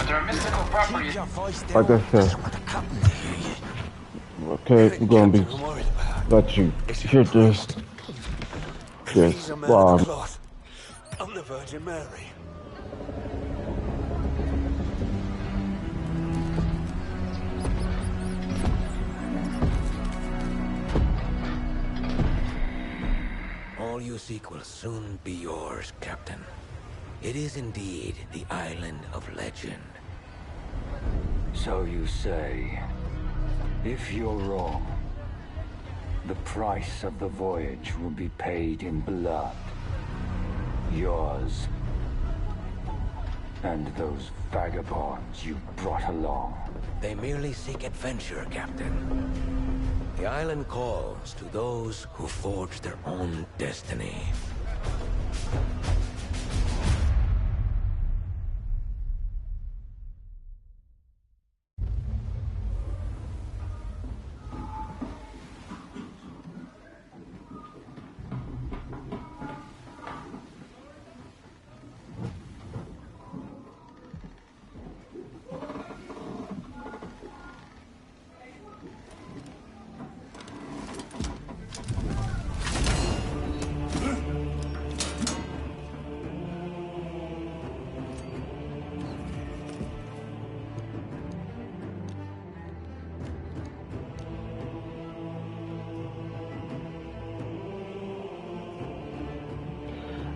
There are mystical properties. Like I said. Okay, we're gonna be let you hear this. This I'm the Virgin Mary. All you seek will soon be yours, Captain. It is indeed the island of legend. So you say. If you're wrong, the price of the voyage will be paid in blood. Yours. And those vagabonds you brought along. They merely seek adventure, Captain. The island calls to those who forge their own destiny.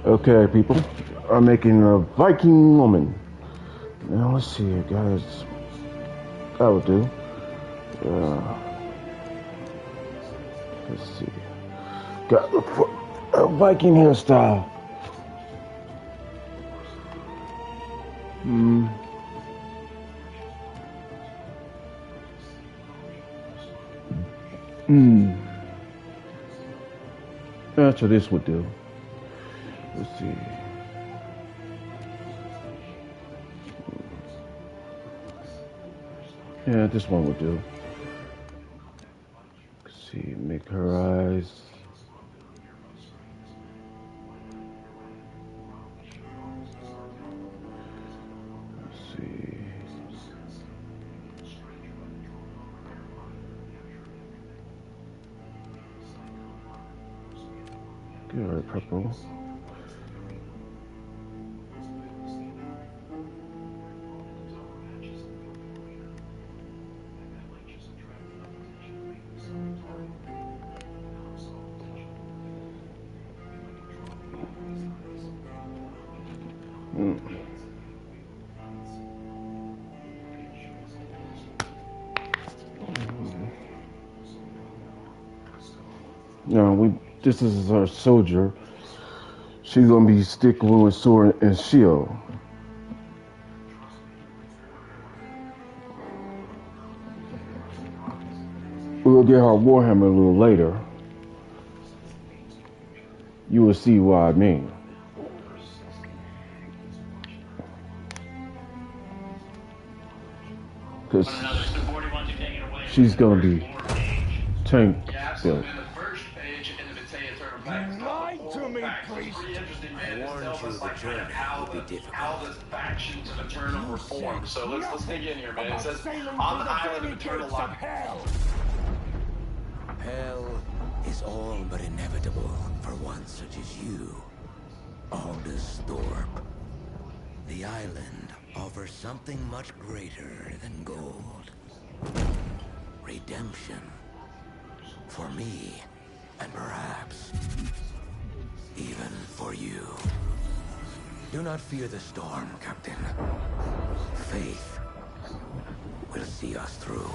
Okay, people, I'm making a Viking woman. Now let's see, guys. That will do. Let's see. Got a Viking hairstyle. That's what this would do. Let's see. Yeah, this one will do. Let's see, make her eyes. Let's see. Get her purple. Now this is our soldier. She's gonna be sticking with sword and shield. We'll get our warhammer a little later. You will see what I mean. Because she's gonna be tank built. To me, please. I warned you the journey will be difficult. How the factions of Aeternum were formed. So let's dig in here, man. It says on the island of Eternal Life. Hell is all but inevitable for one such as you, Aldous Thorpe. The island offers something much greater than gold. Redemption. For me, and perhaps even for you. Do not fear the storm, Captain. Faith will see us through.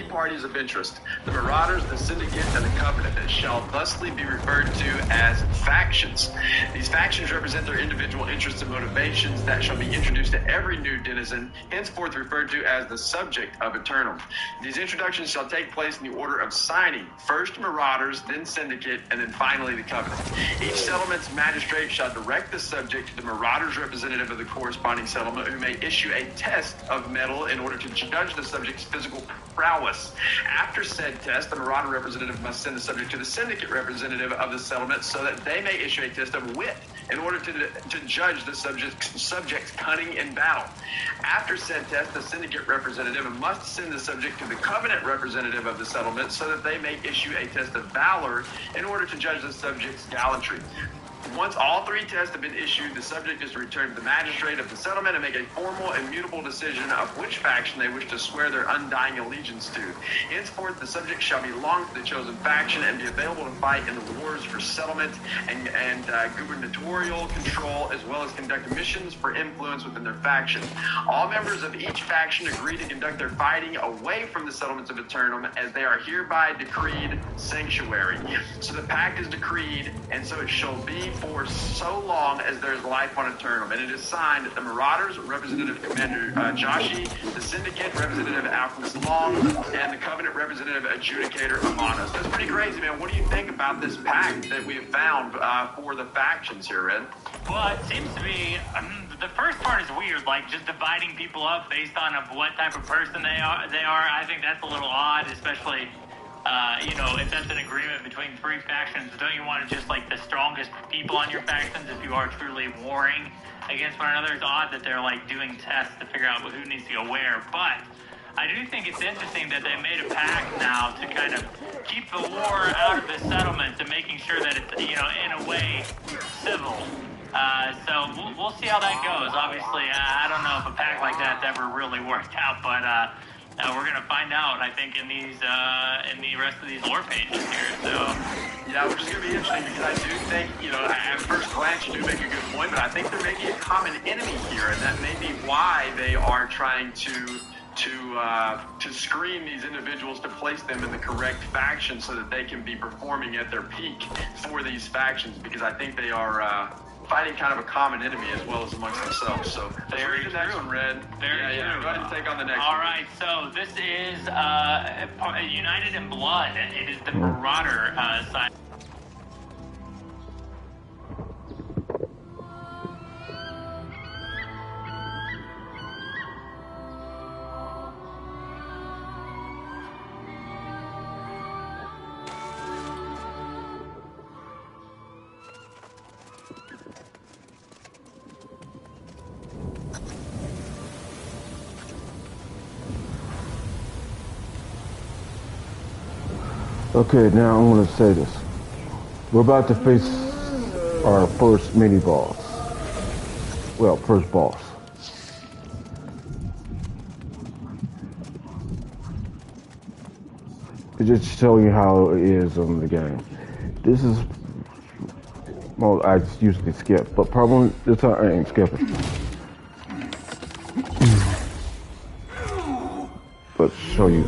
parties of interest, the Marauders, the Syndicate, and the Covenant, that shall thusly be referred to as factions. These factions represent their individual interests and motivations that shall be introduced to every new denizen, henceforth referred to as the subject of Aeternum. These introductions shall take place in the order of signing, first Marauders, then Syndicate, and then finally the Covenant. Each settlement's magistrate shall direct the subject to the Marauders representative of the corresponding settlement, who may issue a test of metal in order to judge the subject's physical prowess. After said test, the Marauder representative must send the subject to the Syndicate representative of the settlement so that they may issue a test of wit in order to judge the subject's cunning in battle. After said test, the Syndicate representative must send the subject to the Covenant representative of the settlement so that they may issue a test of valor in order to judge the subject's gallantry. Once all three tests have been issued, the subject is to return to the magistrate of the settlement and make a formal, immutable decision of which faction they wish to swear their undying allegiance to. Henceforth, the subject shall belong to the chosen faction and be available to fight in the wars for settlement and gubernatorial control, as well as conduct missions for influence within their faction. All members of each faction agree to conduct their fighting away from the settlements of Aeternum, as they are hereby decreed sanctuary. So the pact is decreed, and so it shall be for so long as there is life on Aeternum. And it is signed the Marauders, Representative Commander Joshi, the Syndicate, Representative Alphonse Long, and the Covenant Representative Adjudicator Amanos. That's pretty crazy, man. What do you think about this pact that we have found for the factions here, Red? Well, it seems to be... the first part is weird, like just dividing people up based on what type of person they are. I think that's a little odd, especially... if that's an agreement between three factions, don't you want to just like the strongest people on your factions if you are truly warring against one another? It's odd that they're like doing tests to figure out who needs to go where, but I do think it's interesting that they made a pact now to kind of keep the war out of the settlements and making sure that it's, in a way, civil. So we'll see how that goes. Obviously, I don't know if a pact like that's ever really worked out, but we're gonna find out, I think, in the rest of these lore pages here. So yeah, which is gonna be interesting because I do think, at first glance you do make a good point, but I think there may be a common enemy here, and that may be why they are trying to screen these individuals to place them in the correct faction so that they can be performing at their peak for these factions, because I think they are fighting kind of a common enemy as well as amongst themselves. So let's read the next one, Red. Very true. Go ahead and take on the next All one. right, so this is United in Blood. It is the Marauder side. Okay, now I'm going to say this. We're about to face our first mini-boss. Well, first boss. It's just to show you how it is on the game. This is... Well, I usually skip, but probably this time I ain't skipping. But show you.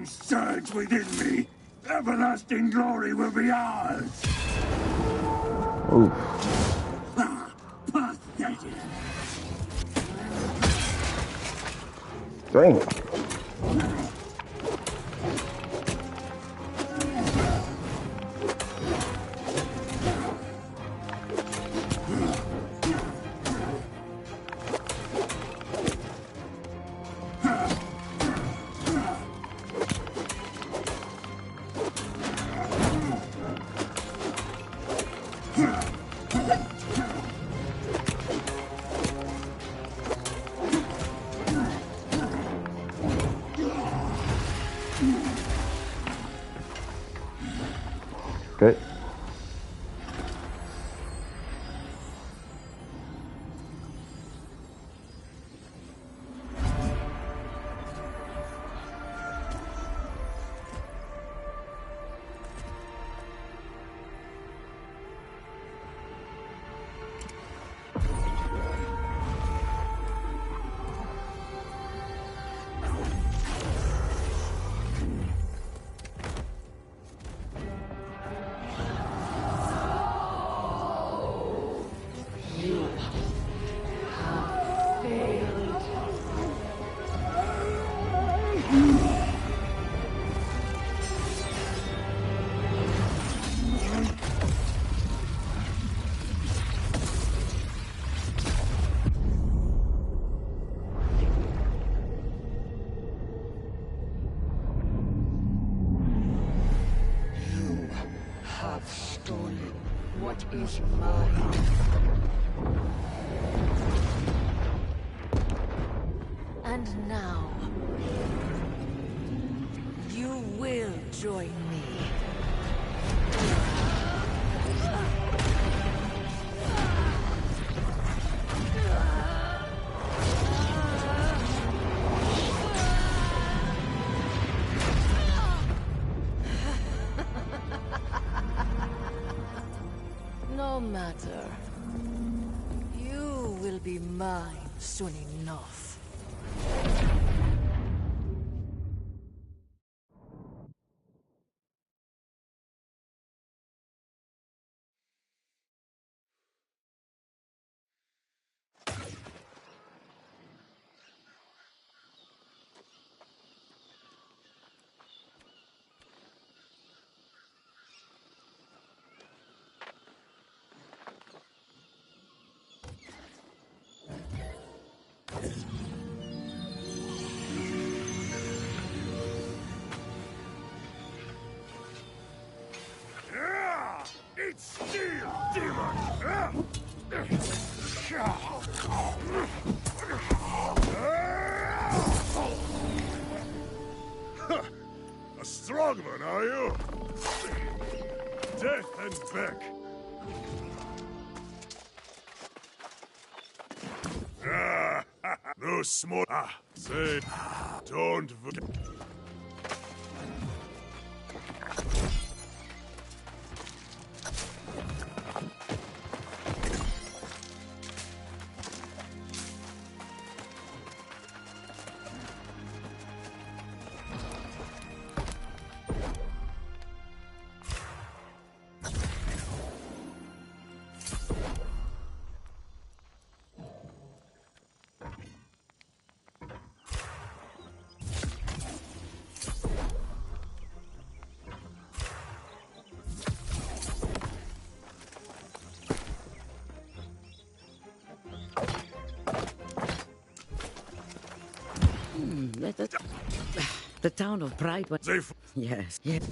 Surge within me. Everlasting glory will be ours. Oof. Pathetic. Dang. is mine. And now, you will join me. No matter. You will be mine soon enough. Eat steel, demon! A strong one, are you? Death and back. No small. Say, don't forget. The town of Pride. They Yes. Yes.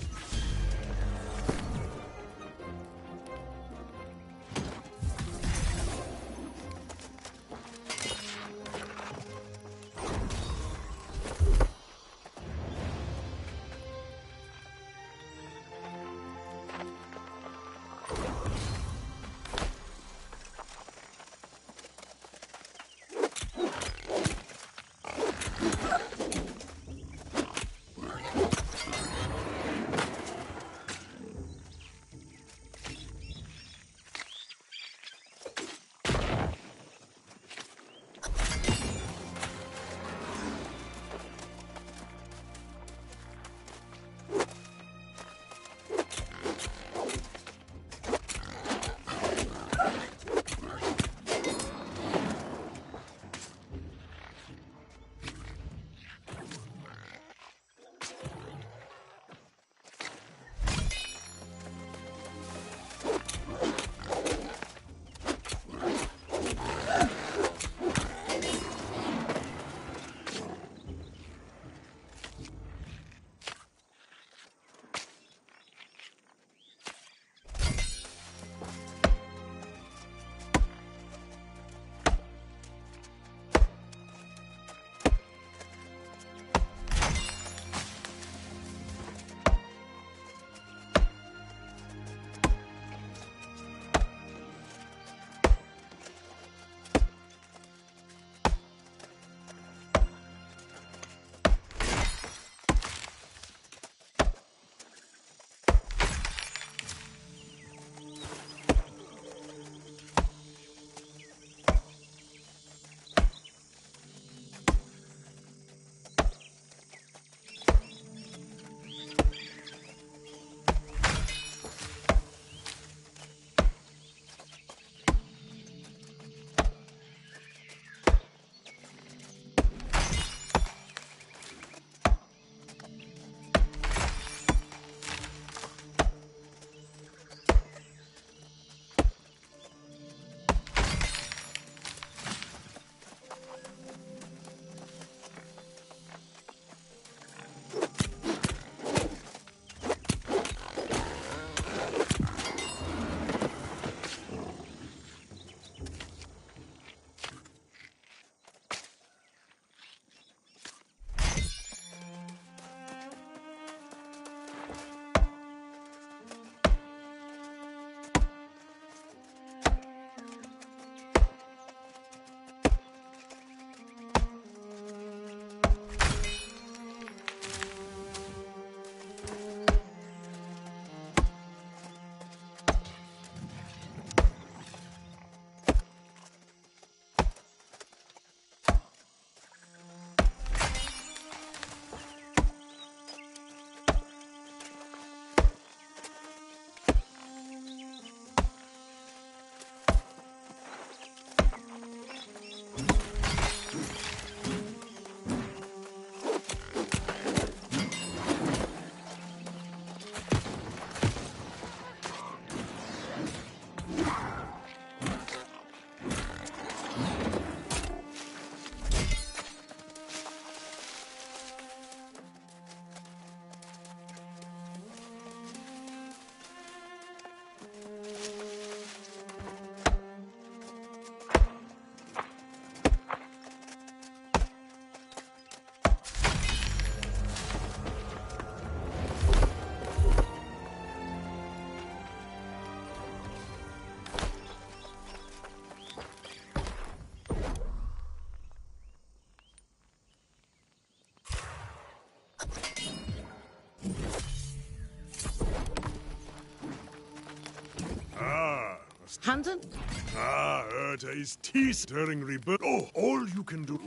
Hansen? Ah, Urta is tea-stirring rebirth. Oh, all you can do...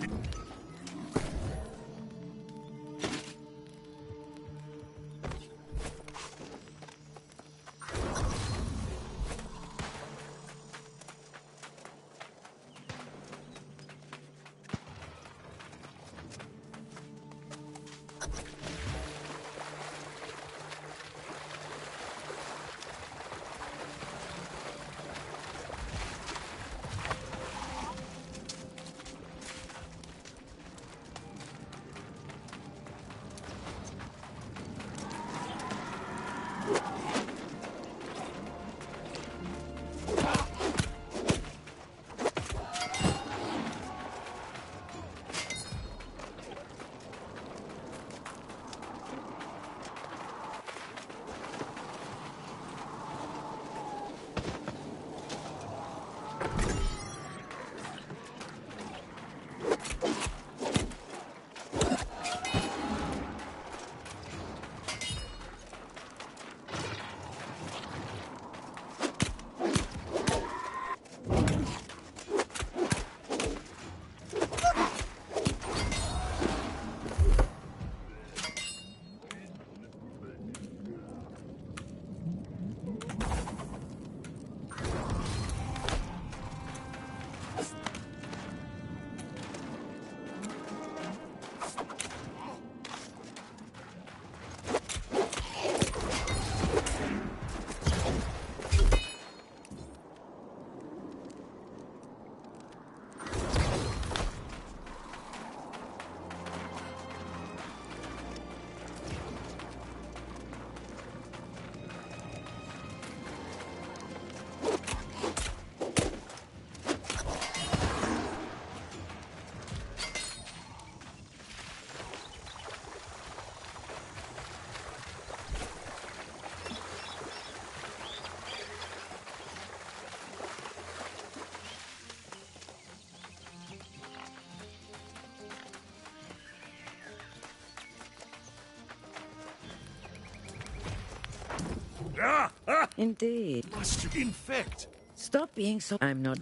Indeed. Must you infect? Stop being so... I'm not...